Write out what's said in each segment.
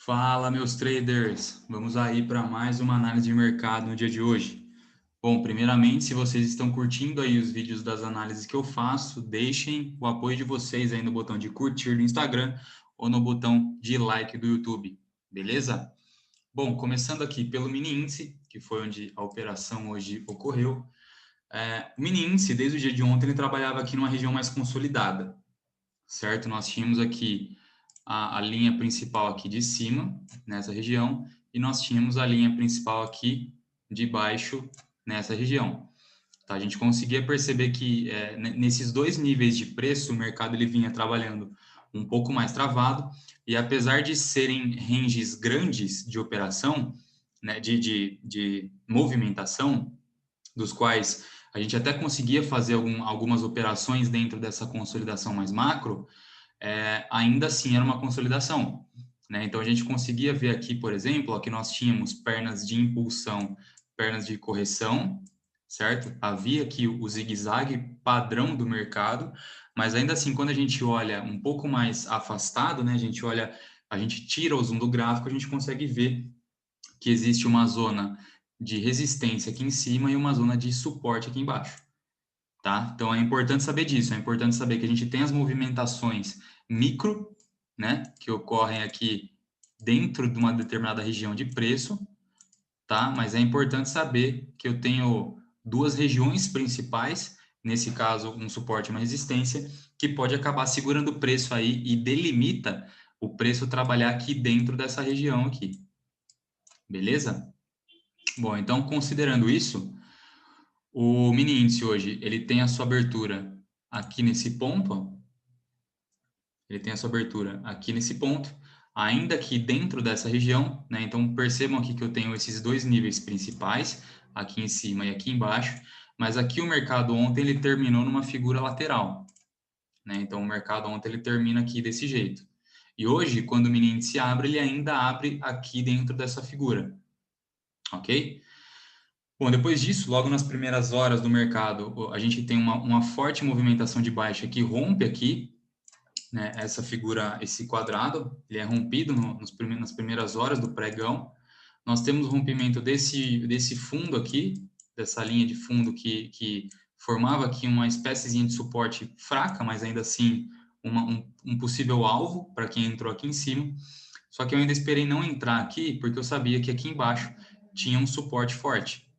Fala, meus traders! Vamos aí para mais uma análise de mercado no dia de hoje. Bom, primeiramente, se vocês estão curtindo aí os vídeos das análises que eu faço, deixem o apoio de vocês aí no botão de curtir do Instagram ou no botão de like do YouTube, beleza? Bom, começando aqui pelo mini índice, que foi onde a operação hoje ocorreu. O mini índice, desde o dia de ontem, ele trabalhava aqui numa região mais consolidada, certo? Nós tínhamos aqui a linha principal aqui de cima, nessa região, e nós tínhamos a linha principal aqui de baixo, nessa região. Tá? A gente conseguia perceber que nesses dois níveis de preço, o mercado ele vinha trabalhando um pouco mais travado, e apesar de serem ranges grandes de operação, né, de movimentação, dos quais a gente até conseguia fazer algumas operações dentro dessa consolidação mais macro, ainda assim era uma consolidação. Né? Então, a gente conseguia ver aqui, por exemplo, ó, que nós tínhamos pernas de impulsão, pernas de correção, certo? Havia aqui o zigue-zague padrão do mercado, mas ainda assim, quando a gente olha um pouco mais afastado, né, a gente tira o zoom do gráfico, a gente consegue ver que existe uma zona de resistência aqui em cima e uma zona de suporte aqui embaixo. Tá? Então é importante saber disso, é importante saber que a gente tem as movimentações micro, né, que ocorrem aqui dentro de uma determinada região de preço, tá? Mas é importante saber que eu tenho duas regiões principais, nesse caso um suporte e uma resistência, que pode acabar segurando o preço aí e delimita o preço trabalhar aqui dentro dessa região aqui. Beleza? Bom, então considerando isso, o mini índice hoje, ele tem a sua abertura aqui nesse ponto, ó. Ele tem a sua abertura aqui nesse ponto, ainda aqui dentro dessa região, né? Então percebam aqui que eu tenho esses dois níveis principais, aqui em cima e aqui embaixo, mas aqui o mercado ontem ele terminou numa figura lateral, né? Então o mercado ontem ele termina aqui desse jeito. E hoje, quando o mini índice abre, ele ainda abre aqui dentro dessa figura, ok? Bom, depois disso, logo nas primeiras horas do mercado, a gente tem uma forte movimentação de baixa que rompe aqui, né, essa figura, esse quadrado, ele é rompido nas primeiras horas do pregão. Nós temos o rompimento desse fundo aqui, dessa linha de fundo que formava aqui uma espécie de suporte fraca, mas ainda assim um possível alvo para quem entrou aqui em cima. Só que eu ainda esperei não entrar aqui, porque eu sabia que aqui embaixo tinha um suporte forte,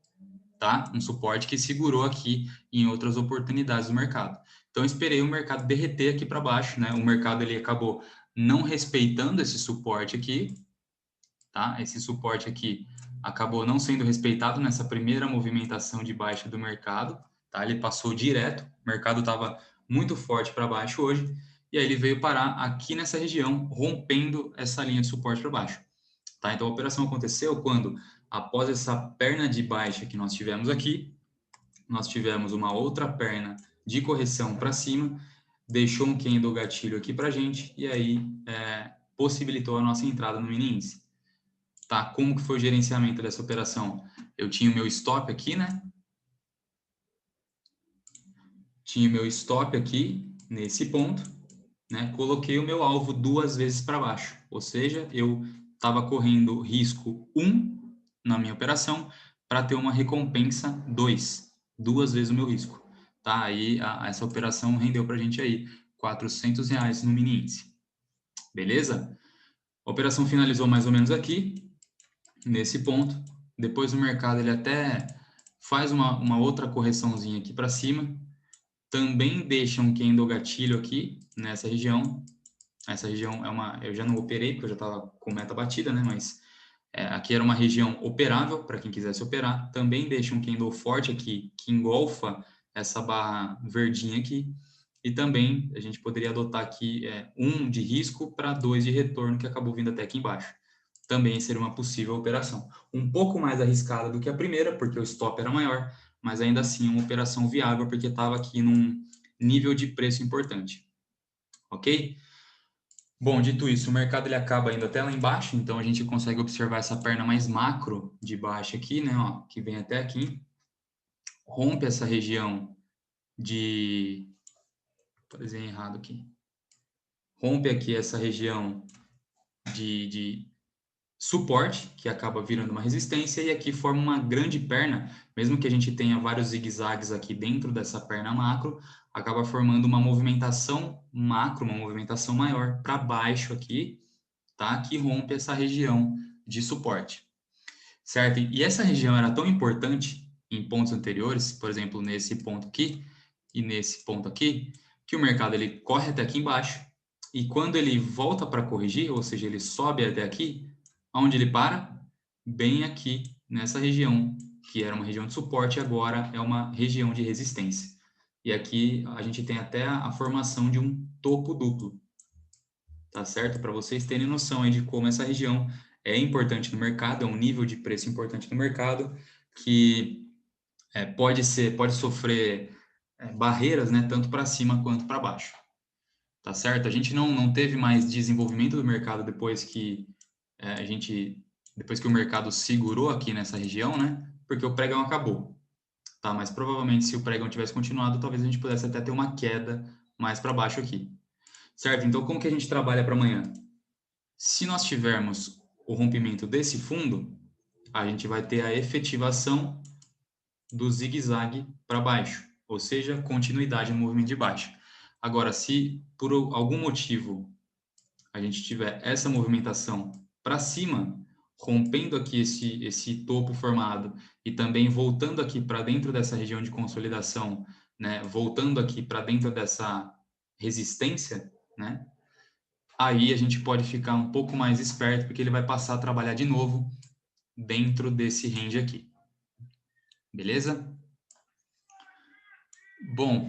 tá? Um suporte que segurou aqui em outras oportunidades do mercado. Então, eu esperei o mercado derreter aqui para baixo, né? O mercado ele acabou não respeitando esse suporte aqui, tá? Esse suporte aqui acabou não sendo respeitado nessa primeira movimentação de baixa do mercado, tá? Ele passou direto, o mercado estava muito forte para baixo hoje, e aí ele veio parar aqui nessa região, rompendo essa linha de suporte para baixo. Tá? Então, a operação aconteceu quando, após essa perna de baixa que nós tivemos aqui, nós tivemos uma outra perna de correção para cima, deixou um candle gatilho aqui para a gente, e aí possibilitou a nossa entrada no mini índice. Tá? Como que foi o gerenciamento dessa operação? Eu tinha o meu stop aqui, né? Tinha o meu stop aqui, nesse ponto, né? Coloquei o meu alvo duas vezes para baixo, ou seja, eu estava correndo risco 1 na minha operação para ter uma recompensa 2, duas vezes o meu risco. Tá? Aí essa operação rendeu para a gente aí R$ 400 no mini índice. Beleza? A operação finalizou mais ou menos aqui, nesse ponto. Depois o mercado ele até faz uma outra correçãozinha aqui para cima. Também deixa um candle gatilho aqui nessa região. Essa região eu já não operei porque eu já estava com meta batida, né? Mas aqui era uma região operável para quem quisesse operar. Também deixa um candle forte aqui que engolfa essa barra verdinha aqui. E também a gente poderia adotar aqui 1 de risco para 2 de retorno que acabou vindo até aqui embaixo. Também seria uma possível operação. Um pouco mais arriscada do que a primeira, porque o stop era maior, mas ainda assim uma operação viável porque estava aqui num nível de preço importante. Ok? Bom, dito isso, o mercado ele acaba indo até lá embaixo, então a gente consegue observar essa perna mais macro de baixo aqui, né, ó, que vem até aqui, rompe essa região de... desenhei errado aqui. Rompe aqui essa região de suporte, que acaba virando uma resistência, e aqui forma uma grande perna, mesmo que a gente tenha vários zigue-zagues aqui dentro dessa perna macro, acaba formando uma movimentação macro, uma movimentação maior para baixo aqui, tá? Que rompe essa região de suporte, certo? E essa região era tão importante em pontos anteriores, por exemplo, nesse ponto aqui e nesse ponto aqui, que o mercado ele corre até aqui embaixo, e quando ele volta para corrigir, ou seja, ele sobe até aqui, onde ele para? Bem aqui, nessa região, que era uma região de suporte, agora é uma região de resistência. E aqui a gente tem até a formação de um topo duplo, tá certo? Para vocês terem noção aí de como essa região é importante no mercado, é um nível de preço importante no mercado, que pode sofrer barreiras, né, tanto para cima quanto para baixo, tá certo? A gente não teve mais desenvolvimento do mercado depois que depois que o mercado segurou aqui nessa região, né? Porque o pregão acabou, tá? Mas provavelmente se o pregão tivesse continuado, talvez a gente pudesse até ter uma queda mais para baixo aqui, certo? Então, como que a gente trabalha para amanhã? Se nós tivermos o rompimento desse fundo, a gente vai ter a efetivação do zigue-zague para baixo, ou seja, continuidade no movimento de baixo. Agora, se por algum motivo a gente tiver essa movimentação para cima, rompendo aqui esse topo formado e também voltando aqui para dentro dessa região de consolidação, né, voltando aqui para dentro dessa resistência, né, aí a gente pode ficar um pouco mais esperto, porque ele vai passar a trabalhar de novo dentro desse range aqui. Beleza? Bom,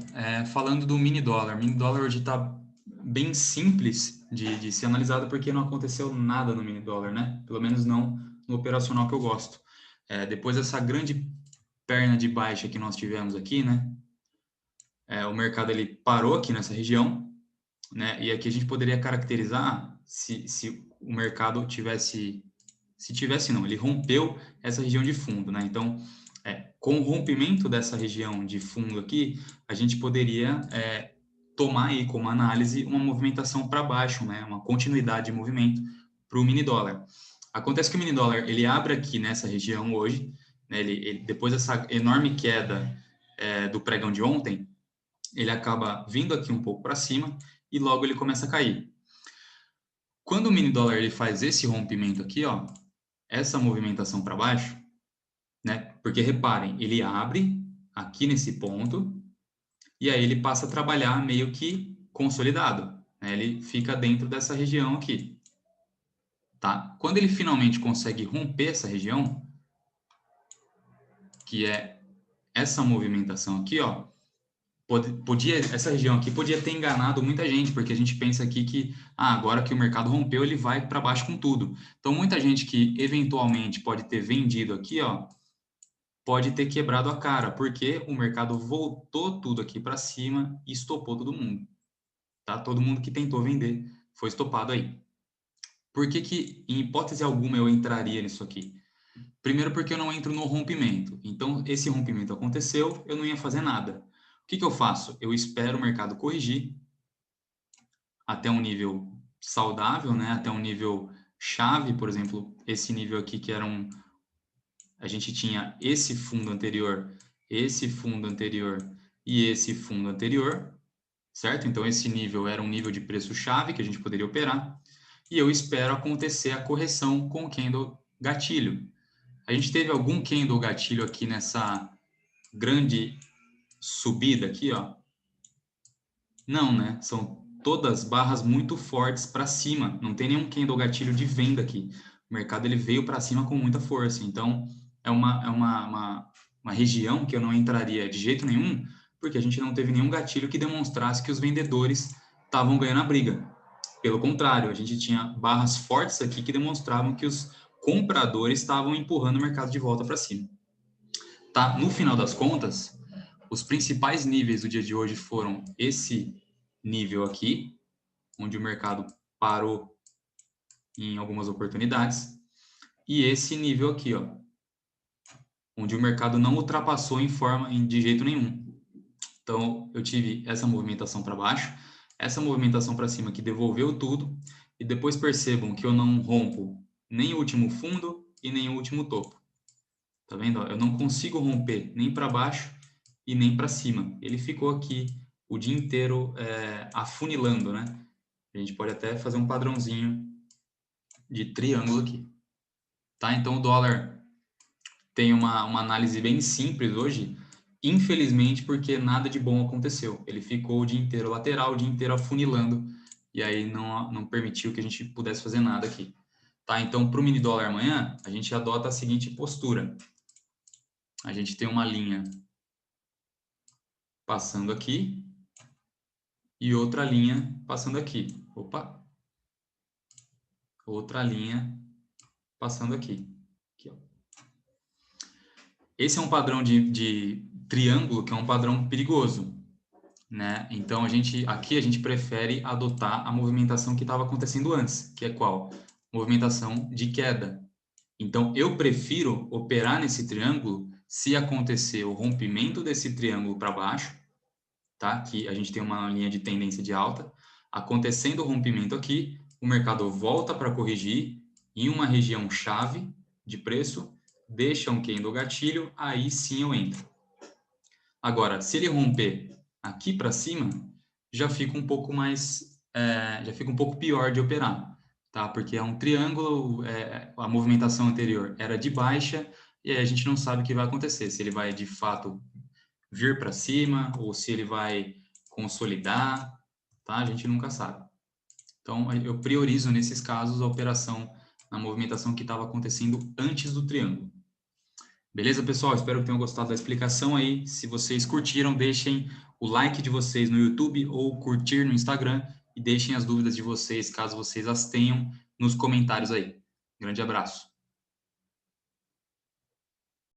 falando do mini dólar hoje está bem simples de ser analisado porque não aconteceu nada no mini dólar, né? Pelo menos não no operacional que eu gosto. Depois dessa grande perna de baixa que nós tivemos aqui, né? O mercado ele parou aqui nessa região, né? E aqui a gente poderia caracterizar se o mercado tivesse, se tivesse não, ele rompeu essa região de fundo, né? Então, com o rompimento dessa região de fundo aqui, a gente poderia tomar aí como análise uma movimentação para baixo, né? Uma continuidade de movimento para o mini dólar. Acontece que o mini dólar ele abre aqui nessa região hoje, né? Ele depois dessa enorme queda do pregão de ontem, ele acaba vindo aqui um pouco para cima e logo ele começa a cair. Quando o mini dólar ele faz esse rompimento aqui, ó, essa movimentação para baixo, né? Porque reparem, ele abre aqui nesse ponto e aí ele passa a trabalhar meio que consolidado, né? Ele fica dentro dessa região aqui, tá? Quando ele finalmente consegue romper essa região, que é essa movimentação aqui, ó, essa região aqui podia ter enganado muita gente, porque a gente pensa aqui que agora que o mercado rompeu, ele vai para baixo com tudo. Então, muita gente que eventualmente pode ter vendido aqui, ó, pode ter quebrado a cara, porque o mercado voltou tudo aqui para cima e estopou todo mundo. Tá? Todo mundo que tentou vender foi estopado aí. Por que, em hipótese alguma, eu entraria nisso aqui? Primeiro, porque eu não entro no rompimento. Então, esse rompimento aconteceu, eu não ia fazer nada. O que eu faço? Eu espero o mercado corrigir até um nível saudável, né? Até um nível chave, por exemplo, esse nível aqui que era a gente tinha esse fundo anterior e esse fundo anterior, certo? Então, esse nível era um nível de preço-chave que a gente poderia operar. E eu espero acontecer a correção com o candle gatilho. A gente teve algum candle gatilho aqui nessa grande subida aqui, ó? Não, né? São todas barras muito fortes para cima. Não tem nenhum candle gatilho de venda aqui. O mercado ele veio para cima com muita força. Então, é uma região que eu não entraria de jeito nenhum, porque a gente não teve nenhum gatilho que demonstrasse que os vendedores estavam ganhando a briga. Pelo contrário, a gente tinha barras fortes aqui que demonstravam que os compradores estavam empurrando o mercado de volta para cima. Tá? No final das contas, os principais níveis do dia de hoje foram esse nível aqui, onde o mercado parou em algumas oportunidades, e esse nível aqui, ó, onde o mercado não ultrapassou de jeito nenhum. Então, eu tive essa movimentação para baixo, essa movimentação para cima que devolveu tudo, e depois percebam que eu não rompo nem o último fundo e nem o último topo. Tá vendo? Eu não consigo romper nem para baixo e nem para cima. Ele ficou aqui o dia inteiro afunilando, né? A gente pode até fazer um padrãozinho de triângulo aqui. Tá? Então, o dólar tem uma análise bem simples hoje, infelizmente, porque nada de bom aconteceu. Ele ficou o dia inteiro lateral, o dia inteiro afunilando, e aí não permitiu que a gente pudesse fazer nada aqui. Tá? Então, para o mini dólar amanhã, a gente adota a seguinte postura. A gente tem uma linha passando aqui e outra linha passando aqui. Opa! Outra linha passando aqui. Aqui, ó. Esse é um padrão de triângulo, que é um padrão perigoso, né? Então, aqui a gente prefere adotar a movimentação que estava acontecendo antes, que é qual? Movimentação de queda. Então, eu prefiro operar nesse triângulo se acontecer o rompimento desse triângulo para baixo, tá? Que a gente tem uma linha de tendência de alta. Acontecendo o rompimento aqui, o mercado volta para corrigir em uma região chave de preço, deixa um candle gatilho, aí sim eu entro. Agora, se ele romper aqui para cima, já fica um pouco já fica um pouco pior de operar, tá? Porque é um triângulo, a movimentação anterior era de baixa e aí a gente não sabe o que vai acontecer, se ele vai de fato vir para cima ou se ele vai consolidar, tá? A gente nunca sabe. Então, eu priorizo nesses casos a operação na movimentação que estava acontecendo antes do triângulo. Beleza, pessoal? Espero que tenham gostado da explicação aí. Se vocês curtiram, deixem o like de vocês no YouTube ou curtir no Instagram e deixem as dúvidas de vocês, caso vocês as tenham, nos comentários aí. Grande abraço.